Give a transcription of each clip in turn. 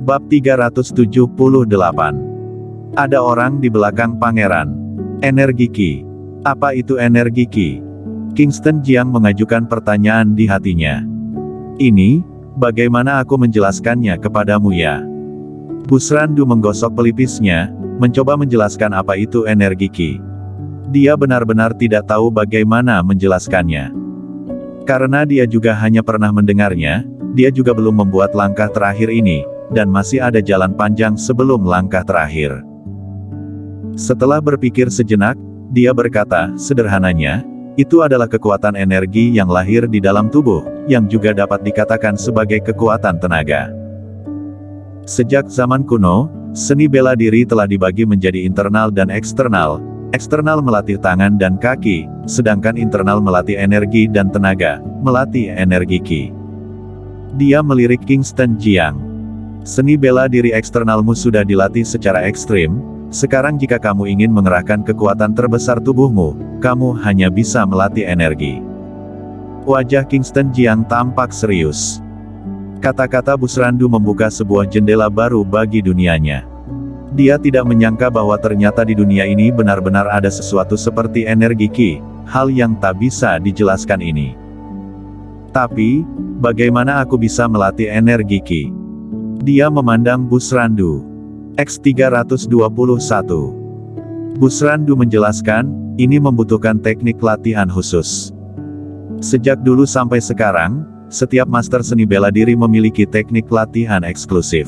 Bab 378. Ada orang di belakang pangeran. Energi Qi. Apa itu energi Qi? Kingston Jiang mengajukan pertanyaan di hatinya. Ini, bagaimana aku menjelaskannya kepadamu ya? Busrandu menggosok pelipisnya, mencoba menjelaskan apa itu energi Qi. Dia benar-benar tidak tahu bagaimana menjelaskannya. Karena dia juga hanya pernah mendengarnya, dia juga belum membuat langkah terakhir ini, dan masih ada jalan panjang sebelum langkah terakhir. Setelah berpikir sejenak, dia berkata, sederhananya, itu adalah kekuatan energi yang lahir di dalam tubuh, yang juga dapat dikatakan sebagai kekuatan tenaga. Sejak zaman kuno, seni bela diri telah dibagi menjadi internal dan eksternal. Eksternal melatih tangan dan kaki, sedangkan internal melatih energi dan tenaga, melatih energi Qi. Dia melirik Kingston Jiang. Seni bela diri eksternalmu sudah dilatih secara ekstrim, sekarang jika kamu ingin mengerahkan kekuatan terbesar tubuhmu, kamu hanya bisa melatih energi. Wajah Kingston Jiang tampak serius. Kata-kata Busrandu membuka sebuah jendela baru bagi dunianya. Dia tidak menyangka bahwa ternyata di dunia ini benar-benar ada sesuatu seperti energi Qi, hal yang tak bisa dijelaskan ini. Tapi, bagaimana aku bisa melatih energi Qi? Dia memandang Busrandu. X321. Busrandu menjelaskan, ini membutuhkan teknik latihan khusus. Sejak dulu sampai sekarang, setiap master seni bela diri memiliki teknik latihan eksklusif.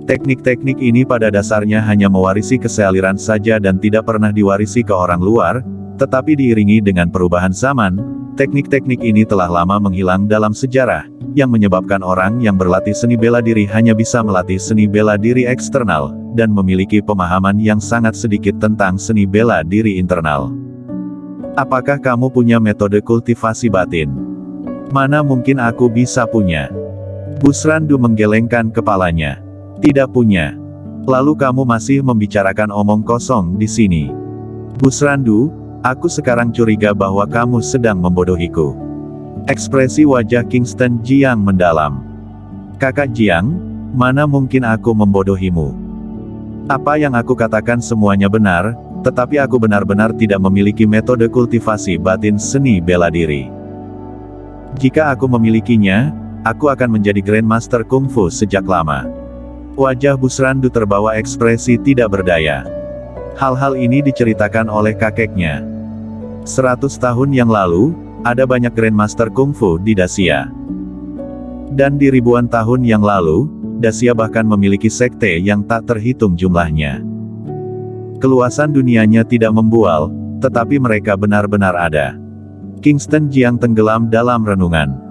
Teknik-teknik ini pada dasarnya hanya mewarisi kesaliran saja dan tidak pernah diwarisi ke orang luar, tetapi diiringi dengan perubahan zaman, teknik-teknik ini telah lama menghilang dalam sejarah, yang menyebabkan orang yang berlatih seni bela diri hanya bisa melatih seni bela diri eksternal, dan memiliki pemahaman yang sangat sedikit tentang seni bela diri internal. Apakah kamu punya metode kultivasi batin? Mana mungkin aku bisa punya? Busrandu menggelengkan kepalanya. Tidak punya. Lalu kamu masih membicarakan omong kosong di sini. Busrandu, aku sekarang curiga bahwa kamu sedang membodohiku. Ekspresi wajah Kingston Jiang mendalam. Kakak Jiang, mana mungkin aku membodohimu? Apa yang aku katakan semuanya benar, tetapi aku benar-benar tidak memiliki metode kultivasi batin seni bela diri. Jika aku memilikinya, aku akan menjadi Grandmaster Kungfu sejak lama. Wajah Busrandu terbawa ekspresi tidak berdaya. Hal-hal ini diceritakan oleh kakeknya. 100 tahun yang lalu, ada banyak Grandmaster Kungfu di Dacia. Dan di ribuan tahun yang lalu, Dacia bahkan memiliki sekte yang tak terhitung jumlahnya. Keluasan dunianya tidak membual, tetapi mereka benar-benar ada. Kingston Jiang tenggelam dalam renungan.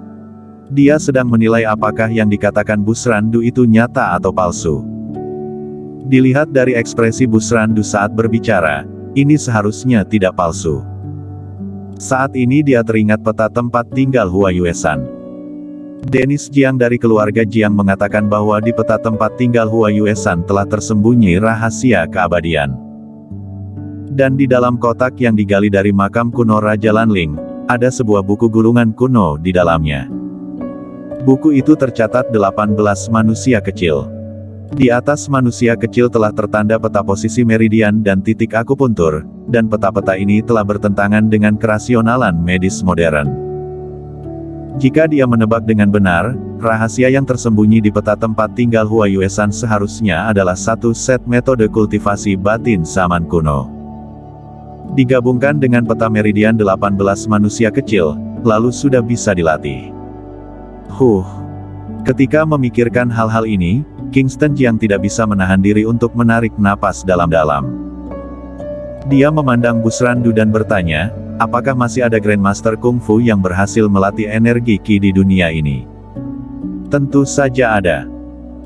Dia sedang menilai apakah yang dikatakan Busrandu itu nyata atau palsu. Dilihat dari ekspresi Busrandu saat berbicara, ini seharusnya tidak palsu. Saat ini dia teringat peta tempat tinggal Hua Yuesan. Dennis Jiang dari keluarga Jiang mengatakan bahwa di peta tempat tinggal Hua Yuesan telah tersembunyi rahasia keabadian. Dan di dalam kotak yang digali dari makam kuno Raja Lanling, ada sebuah buku gulungan kuno di dalamnya. Buku itu tercatat 18 manusia kecil. Di atas manusia kecil telah tertanda peta posisi meridian dan titik akupuntur, dan peta-peta ini telah bertentangan dengan kerasionalan medis modern. Jika dia menebak dengan benar, rahasia yang tersembunyi di peta tempat tinggal Hua Yuesan seharusnya adalah satu set metode kultivasi batin zaman kuno. Digabungkan dengan peta meridian 18 manusia kecil, lalu sudah bisa dilatih. Ketika memikirkan hal-hal ini, Kingston Jiang tidak bisa menahan diri untuk menarik napas dalam-dalam. Dia memandang Busrandu dan bertanya, apakah masih ada Grandmaster Kungfu yang berhasil melatih energi Qi di dunia ini? Tentu saja ada.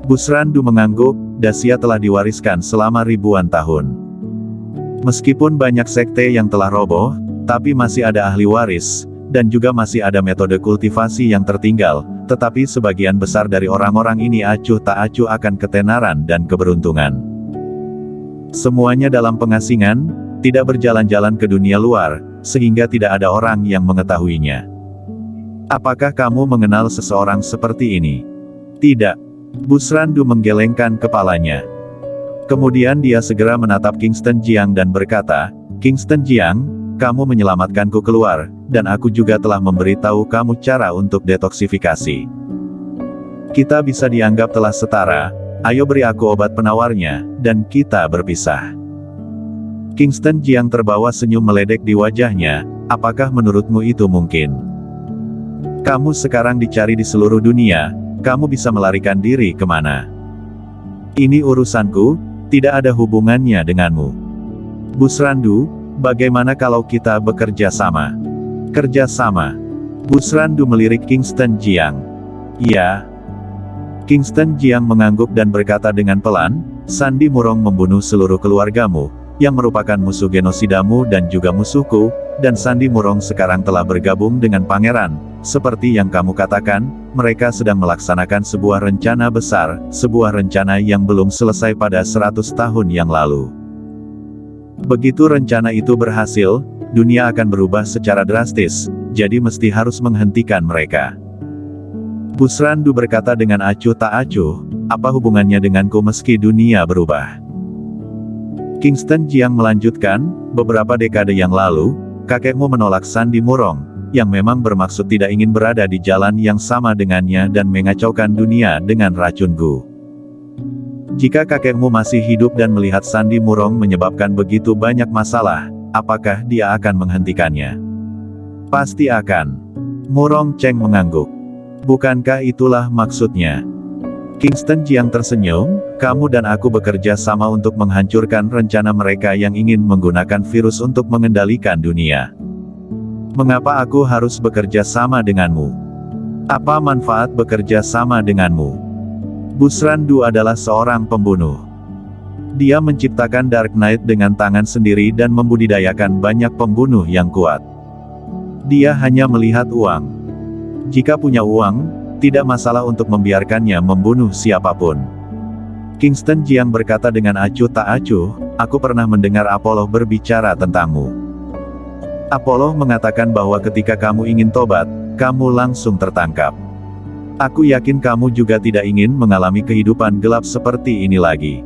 Busrandu mengangguk, Dacia telah diwariskan selama ribuan tahun. Meskipun banyak sekte yang telah roboh, tapi masih ada ahli waris, dan juga masih ada metode kultivasi yang tertinggal, tetapi sebagian besar dari orang-orang ini acuh tak acuh akan ketenaran dan keberuntungan. Semuanya dalam pengasingan, tidak berjalan-jalan ke dunia luar, sehingga tidak ada orang yang mengetahuinya. Apakah kamu mengenal seseorang seperti ini? Tidak. Busrandu menggelengkan kepalanya. Kemudian dia segera menatap Kingston Jiang dan berkata, "Kingston Jiang, kamu menyelamatkanku keluar, dan aku juga telah memberitahu kamu cara untuk detoksifikasi. Kita bisa dianggap telah setara, ayo beri aku obat penawarnya, dan kita berpisah." Kingston Jiang terbawa senyum meledek di wajahnya. "Apakah menurutmu itu mungkin? Kamu sekarang dicari di seluruh dunia, kamu bisa melarikan diri kemana? Ini urusanku, tidak ada hubungannya denganmu. Busrandu, bagaimana kalau kita bekerja sama?" "Kerja sama?" Busrandu melirik Kingston Jiang. "Iya." Kingston Jiang mengangguk dan berkata dengan pelan, "Sandi Murong membunuh seluruh keluargamu, yang merupakan musuh genosidamu dan juga musuhku, dan Sandi Murong sekarang telah bergabung dengan pangeran. Seperti yang kamu katakan, mereka sedang melaksanakan sebuah rencana besar, sebuah rencana yang belum selesai pada 100 tahun yang lalu. Begitu rencana itu berhasil, dunia akan berubah secara drastis, jadi mesti harus menghentikan mereka." Busrandu berkata dengan acuh tak acuh, "Apa hubungannya denganku meski dunia berubah?" Kingston Jiang melanjutkan, "Beberapa dekade yang lalu, kakekmu menolak Sandi Murong, yang memang bermaksud tidak ingin berada di jalan yang sama dengannya dan mengacaukan dunia dengan racun Gu. Jika kakekmu masih hidup dan melihat Sandi Murong menyebabkan begitu banyak masalah, apakah dia akan menghentikannya?" "Pasti akan." Murong Cheng mengangguk. "Bukankah itulah maksudnya?" Kingston Jiang tersenyum, "Kamu dan aku bekerja sama untuk menghancurkan rencana mereka yang ingin menggunakan virus untuk mengendalikan dunia. Mengapa aku harus bekerja sama denganmu? Apa manfaat bekerja sama denganmu?" Busrandu adalah seorang pembunuh. Dia menciptakan Dark Knight dengan tangan sendiri dan membudidayakan banyak pembunuh yang kuat. Dia hanya melihat uang. Jika punya uang, tidak masalah untuk membiarkannya membunuh siapapun. Kingston Jiang berkata dengan acuh tak acuh, "Aku pernah mendengar Apollo berbicara tentangmu. Apollo mengatakan bahwa ketika kamu ingin tobat, kamu langsung tertangkap. Aku yakin kamu juga tidak ingin mengalami kehidupan gelap seperti ini lagi.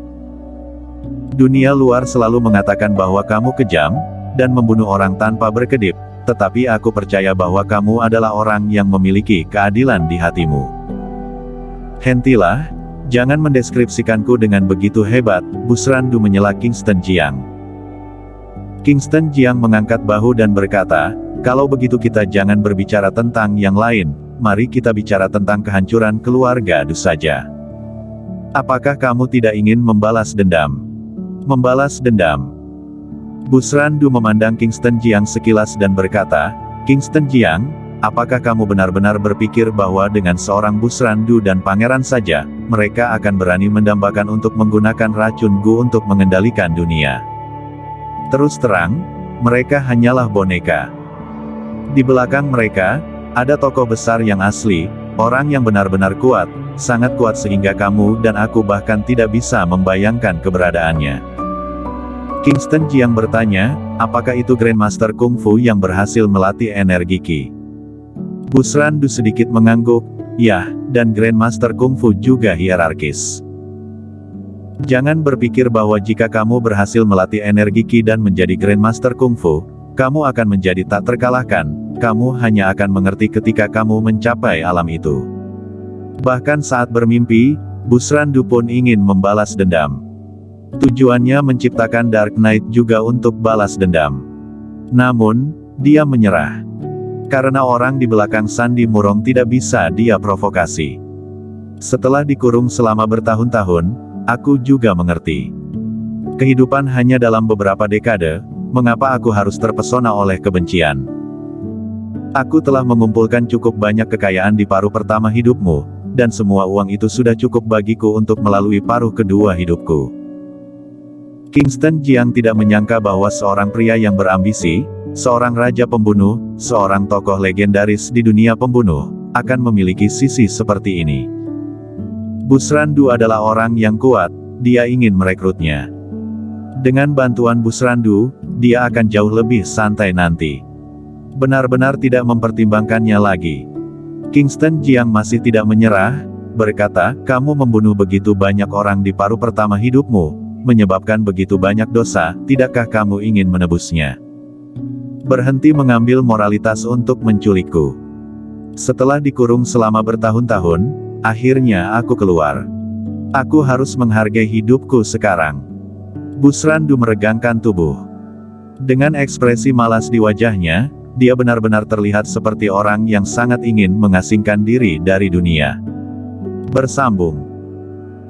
Dunia luar selalu mengatakan bahwa kamu kejam, dan membunuh orang tanpa berkedip. Tetapi aku percaya bahwa kamu adalah orang yang memiliki keadilan di hatimu." "Hentilah, jangan mendeskripsikanku dengan begitu hebat," Busrandu menyela Kingston Jiang. Kingston Jiang mengangkat bahu dan berkata, "Kalau begitu kita jangan berbicara tentang yang lain, mari kita bicara tentang kehancuran keluarga Du saja. Apakah kamu tidak ingin membalas dendam?" "Membalas dendam?" Busrandu memandang Kingston Jiang sekilas dan berkata, "Kingston Jiang, apakah kamu benar-benar berpikir bahwa dengan seorang Busrandu dan pangeran saja, mereka akan berani mendambakan untuk menggunakan racun Gu untuk mengendalikan dunia? Terus terang, mereka hanyalah boneka. Di belakang mereka, ada tokoh besar yang asli, orang yang benar-benar kuat, sangat kuat sehingga kamu dan aku bahkan tidak bisa membayangkan keberadaannya." Kingston Jiang bertanya, "Apakah itu Grandmaster Kung Fu yang berhasil melatih energi Qi?" Busrandu sedikit mengangguk, "Ya, dan Grandmaster Kung Fu juga hierarkis. Jangan berpikir bahwa jika kamu berhasil melatih energi Qi dan menjadi Grandmaster Kung Fu, kamu akan menjadi tak terkalahkan, kamu hanya akan mengerti ketika kamu mencapai alam itu." Bahkan saat bermimpi, Busrandu pun ingin membalas dendam. Tujuannya menciptakan Dark Knight juga untuk balas dendam. Namun, dia menyerah. Karena orang di belakang Sandi Murong tidak bisa dia provokasi. "Setelah dikurung selama bertahun-tahun, aku juga mengerti. Kehidupan hanya dalam beberapa dekade, mengapa aku harus terpesona oleh kebencian? Aku telah mengumpulkan cukup banyak kekayaan di paruh pertama hidupmu, dan semua uang itu sudah cukup bagiku untuk melalui paruh kedua hidupku." Kingston Jiang tidak menyangka bahwa seorang pria yang berambisi, seorang raja pembunuh, seorang tokoh legendaris di dunia pembunuh, akan memiliki sisi seperti ini. Busrandu adalah orang yang kuat, dia ingin merekrutnya. Dengan bantuan Busrandu, dia akan jauh lebih santai nanti. Benar-benar tidak mempertimbangkannya lagi. Kingston Jiang masih tidak menyerah, berkata, "Kamu membunuh begitu banyak orang di paruh pertama hidupmu, menyebabkan begitu banyak dosa, tidakkah kamu ingin menebusnya? Berhenti mengambil moralitas untuk menculikku. Setelah dikurung selama bertahun-tahun, akhirnya aku keluar. Aku harus menghargai hidupku sekarang." Busrandu meregangkan tubuh. Dengan ekspresi malas di wajahnya, dia benar-benar terlihat seperti orang yang sangat ingin mengasingkan diri dari dunia. Bersambung.